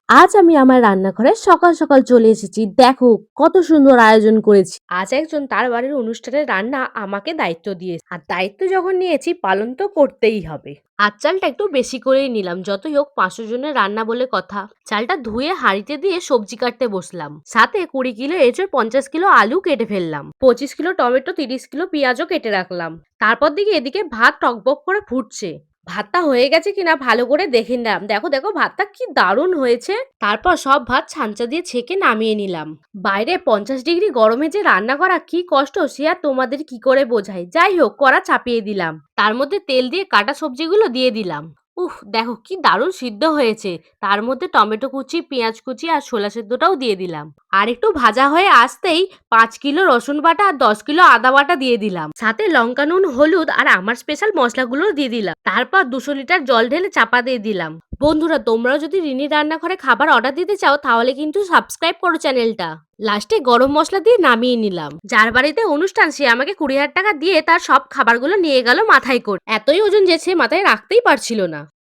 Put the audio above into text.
আজ আমি আমার রান্নাঘরে সকাল সকাল চলে এসেছি। দেখো কত সুন্দর আয়োজন করেছি। আজ একজন তার বাড়ির অনুষ্ঠানের রান্না আমাকে দায়িত্ব দিয়েছে, আর দায়িত্ব যখন নিয়েছি পালন তো করতেই হবে। আর চালটা একটু বেশি করেই নিলাম, যতই হোক 500 জনের রান্না বলে কথা। চালটা ধুয়ে হাঁড়িতে দিয়ে সবজি কাটতে বসলাম, সাথে 20 কিলো এঁচড়, 50 কিলো আলু কেটে ফেললাম, 25 কিলো টমেটো, 30 কিলো পেঁয়াজও কেটে রাখলাম। তারপর দিকে এদিকে ভাত টকবক করে ফুটছে। ভাতটা হয়ে গেছে কিনা ভালো করে দেখে নিলাম। দেখো দেখো ভাতটা কি দারুণ হয়েছে। তারপর সব ভাত ছানচা দিয়ে ছেঁকে নামিয়ে নিলাম। বাইরে 50 ডিগ্রি গরমে যে রান্না করা কি কষ্ট সে আর তোমাদের কি করে বোঝাই। যাই হোক, কড়া চাপিয়ে দিলাম, তার মধ্যে তেল দিয়ে কাটা সবজিগুলো দিয়ে দিলাম। দেখো কি দারুণ সিদ্ধ হয়েছে। তার মধ্যে টমেটো কুচি, পেঁয়াজ কুচি আর ছোলা সেদ্ধটাও দিয়ে দিলাম। আর একটু ভাজা হয়ে আসতেই 5 কিলো রসুন বাটা আর 10 কিলো আদা বাটা দিয়ে দিলাম, সাথে লঙ্কা, নুন, হলুদ আর আমার স্পেশাল মশলাগুলো দিয়ে দিলাম। তারপর 200 লিটার জল ঢেলে চাপা দিয়ে দিলাম। বন্ধুরা, তোমরাও যদি রিনির রান্নাঘরে খাবার অর্ডার দিতে চাও তাহলে কিন্তু সাবস্ক্রাইব করো চ্যানেলটা। লাস্টে গরম মশলা দিয়ে নামিয়ে নিলাম। যার বাড়িতে অনুষ্ঠান সে আমাকে 20,000 টাকা দিয়ে তার সব খাবারগুলো নিয়ে গেল মাথায় করে। এতই ওজন যে সে মাথায় রাখতেই পারছিল না।